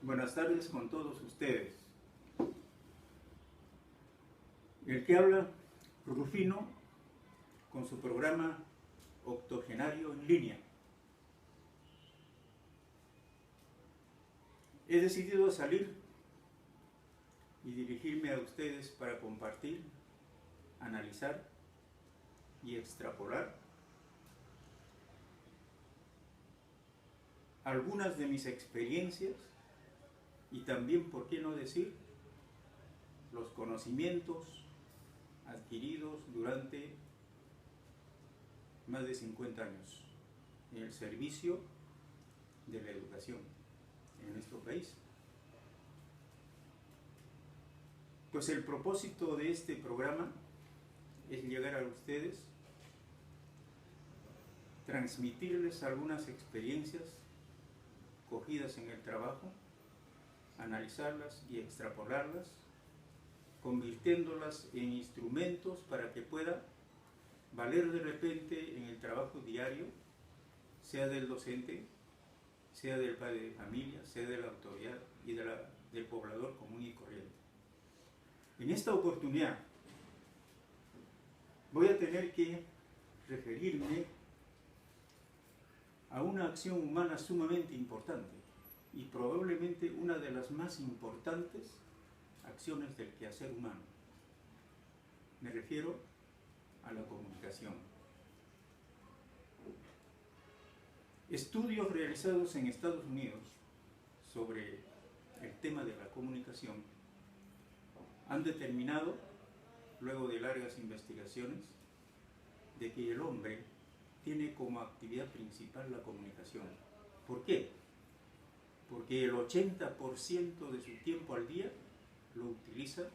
Buenas tardes con todos ustedes. El que habla, Rufino, con su programa Octogenario en línea. He decidido salir y dirigirme a ustedes para compartir, analizar y extrapolar algunas de mis experiencias y también, por qué no decir, los conocimientos adquiridos durante más de 50 años en el servicio de la educación en nuestro país. Pues el propósito de este programa es llegar a ustedes, transmitirles algunas experiencias cogidas en el trabajo, analizarlas y extrapolarlas, convirtiéndolas en instrumentos para que pueda valer de repente en el trabajo diario, sea del docente, sea del padre de familia, sea de la autoridad y del poblador común y corriente. En esta oportunidad voy a tener que referirme a una acción humana sumamente importante y probablemente una de las más importantes acciones del quehacer humano. Me refiero a la comunicación. Estudios realizados en Estados Unidos sobre el tema de la comunicación han determinado, luego de largas investigaciones, de que el hombre tiene como actividad principal la comunicación. ¿Por qué? Porque el 80% de su tiempo al día lo utiliza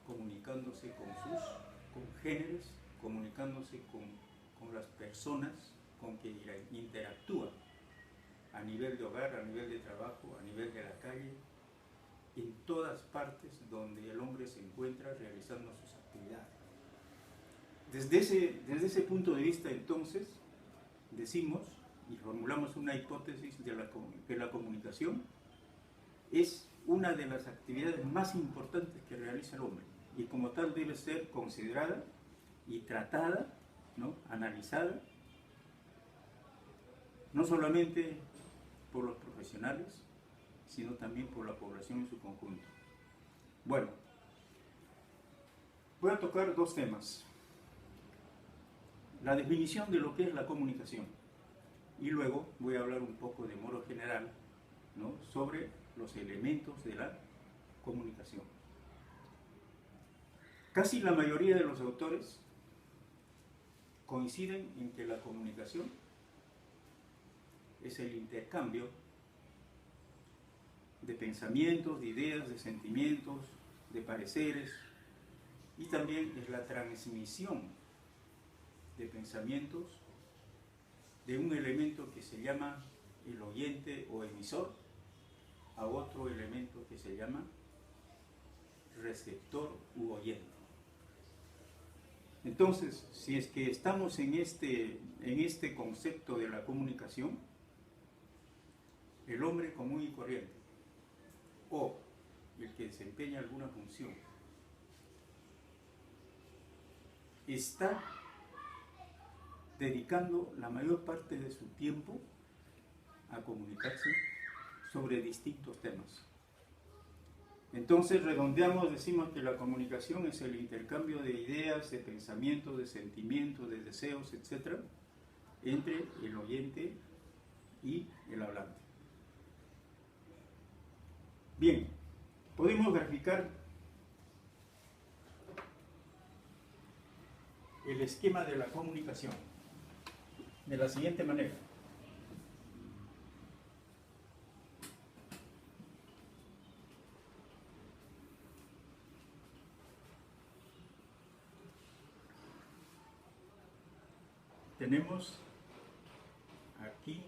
comunicándose con sus congéneres, comunicándose con las personas con que interactúa a nivel de hogar, a nivel de trabajo, a nivel de la calle, en todas partes donde el hombre se encuentra realizando sus actividades. Desde ese punto de vista, entonces, decimos y formulamos una hipótesis de que la comunicación es una de las actividades más importantes que realiza el hombre y como tal debe ser considerada y tratada, ¿no?, analizada, no solamente por los profesionales, sino también por la población en su conjunto. Bueno, voy a tocar dos temas. La definición de lo que es la comunicación y luego voy a hablar un poco de modo general, ¿no?, sobre los elementos de la comunicación. Casi la mayoría de los autores coinciden en que la comunicación es el intercambio de pensamientos, de ideas, de sentimientos, de pareceres, y también es la transmisión de pensamientos de un elemento que se llama el oyente o emisor a otro elemento que se llama receptor u oyente. Entonces, si es que estamos en este concepto de la comunicación, el hombre común y corriente, o el que desempeña alguna función, está dedicando la mayor parte de su tiempo a comunicarse sobre distintos temas. Entonces redondeamos, decimos que la comunicación es el intercambio de ideas, de pensamientos, de sentimientos, de deseos, etc., entre el oyente y el hablante. Bien, podemos graficar el esquema de la comunicación de la siguiente manera. Tenemos aquí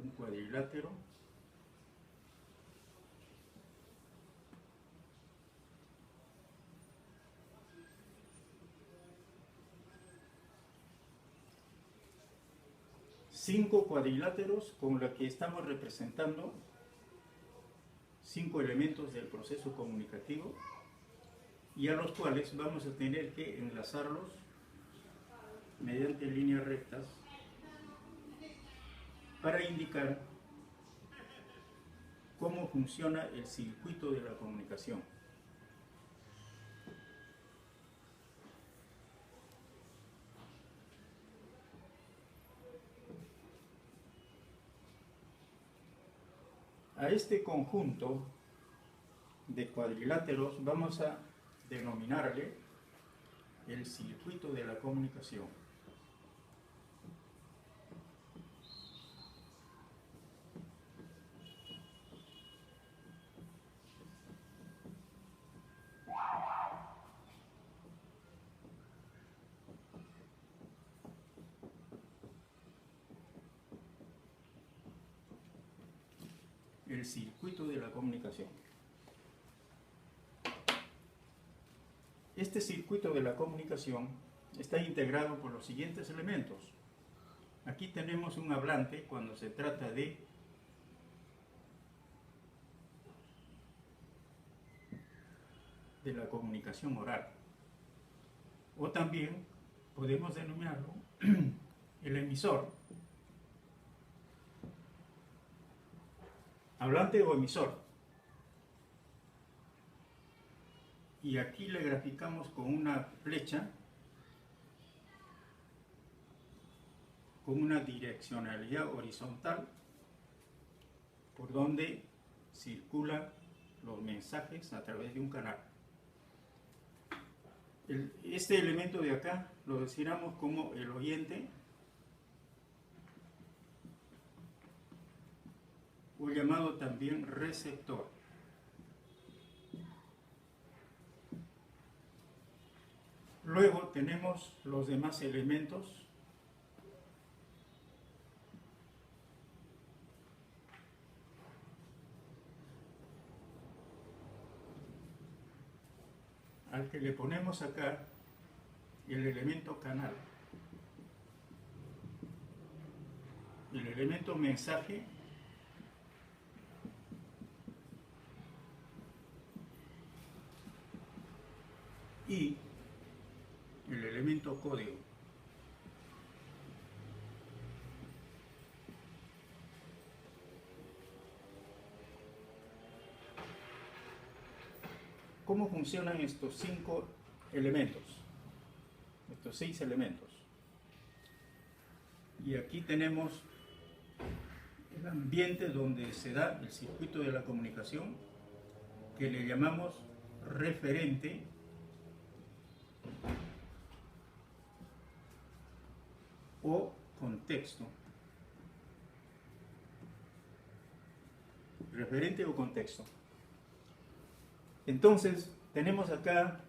un cuadrilátero 5 cuadriláteros con los que estamos representando 5 elementos del proceso comunicativo y a los cuales vamos a tener que enlazarlos mediante líneas rectas para indicar cómo funciona el circuito de la comunicación. A este conjunto de cuadriláteros vamos a denominarle el circuito de la comunicación. El circuito de la comunicación. Este circuito de la comunicación está integrado por los siguientes elementos. Aquí tenemos un hablante cuando se trata de la comunicación oral. O también podemos denominarlo el emisor. Hablante o emisor. Y aquí le graficamos con una flecha con una direccionalidad horizontal por donde circulan los mensajes a través de un canal. Este elemento de acá lo designamos como el oyente o llamado también receptor. Luego tenemos los demás elementos al que le ponemos acá el elemento canal, el elemento mensaje y el elemento código. ¿Cómo funcionan estos 5 elementos? Estos 6 elementos. Y aquí tenemos el ambiente donde se da el circuito de la comunicación, que le llamamos referente o contexto. Referente o contexto. Entonces, tenemos acá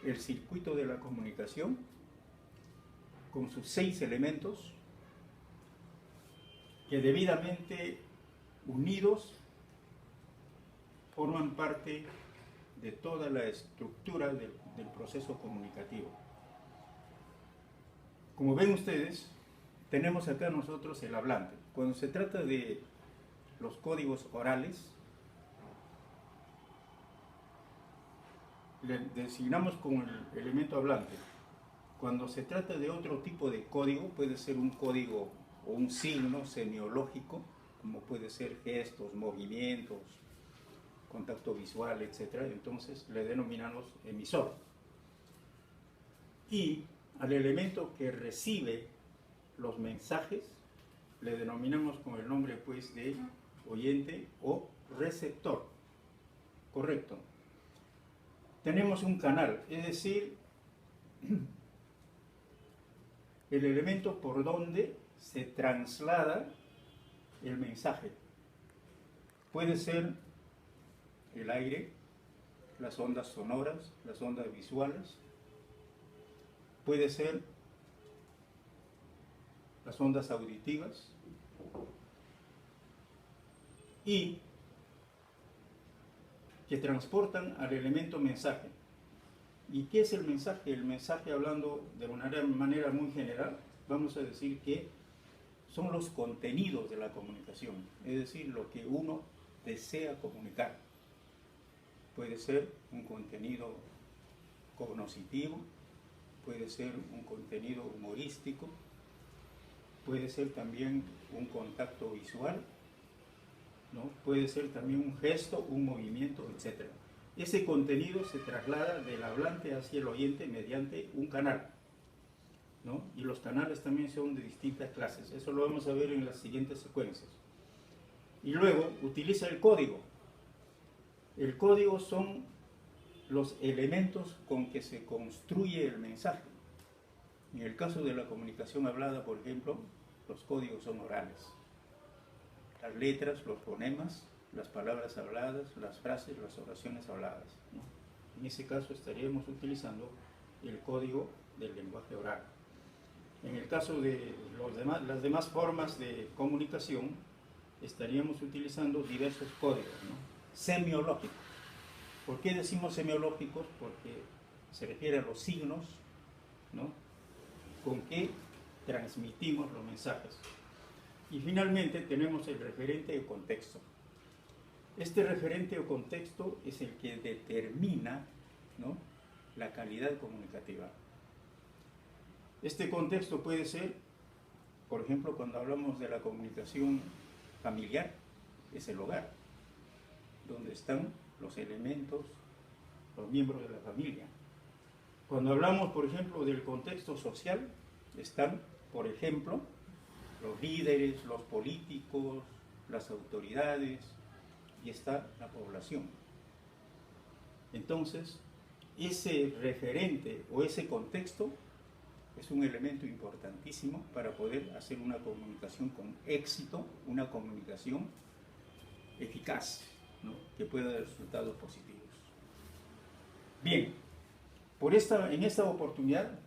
el circuito de la comunicación con sus 6 elementos que debidamente unidos forman parte de toda la estructura del proceso comunicativo. Como ven ustedes, tenemos acá nosotros el hablante. Cuando se trata de los códigos orales, le designamos como el elemento hablante. Cuando se trata de otro tipo de código, puede ser un código o un signo semiológico, como puede ser gestos, movimientos, contacto visual, etc. Entonces le denominamos emisor. Y al elemento que recibe los mensajes le denominamos con el nombre pues de oyente o receptor. Correcto. Tenemos un canal, es decir, el elemento por donde se traslada el mensaje. Puede ser el aire, las ondas sonoras, las ondas visuales, puede ser las ondas auditivas y que transportan al elemento mensaje. ¿Y qué es el mensaje? El mensaje, hablando de una manera muy general, vamos a decir que son los contenidos de la comunicación, es decir, lo que uno desea comunicar. Puede ser un contenido cognoscitivo, puede ser un contenido humorístico, puede ser también un contacto visual, ¿no? Puede ser también un gesto, un movimiento, etc. Ese contenido se traslada del hablante hacia el oyente mediante un canal, ¿no? Y los canales también son de distintas clases. Eso lo vamos a ver en las siguientes secuencias. Y luego utiliza el código. El código son los elementos con que se construye el mensaje. En el caso de la comunicación hablada, por ejemplo, los códigos son orales. Las letras, los fonemas, las palabras habladas, las frases, las oraciones habladas, ¿no? En ese caso estaríamos utilizando el código del lenguaje oral. En el caso de las demás formas de comunicación, estaríamos utilizando diversos códigos, ¿no? Semiológicos. ¿Por qué decimos semiológicos? Porque se refiere a los signos, ¿no?, con que transmitimos los mensajes. Y finalmente tenemos el referente o contexto. Este referente o contexto es el que determina, ¿no?, la calidad comunicativa. Este contexto puede ser, por ejemplo, cuando hablamos de la comunicación familiar, es el hogar, donde están los elementos, los miembros de la familia. Cuando hablamos, por ejemplo, del contexto social, están, por ejemplo, los líderes, los políticos, las autoridades, y está la población. Entonces, ese referente o ese contexto es un elemento importantísimo para poder hacer una comunicación con éxito, una comunicación eficaz, ¿no?, que pueda dar resultados positivos. Bien, en esta oportunidad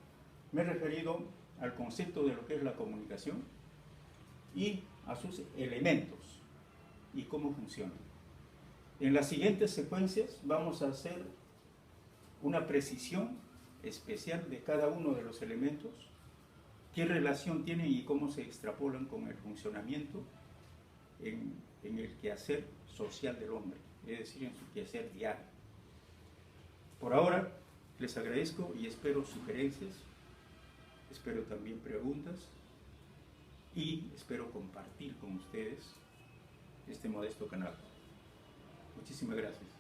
me he referido al concepto de lo que es la comunicación y a sus elementos y cómo funcionan. En las siguientes secuencias vamos a hacer una precisión especial de cada uno de los elementos, qué relación tienen y cómo se extrapolan con el funcionamiento en el quehacer social del hombre, es decir, en su quehacer diario. Por ahora, les agradezco y espero sugerencias, espero también preguntas y espero compartir con ustedes este modesto canal. Muchísimas gracias.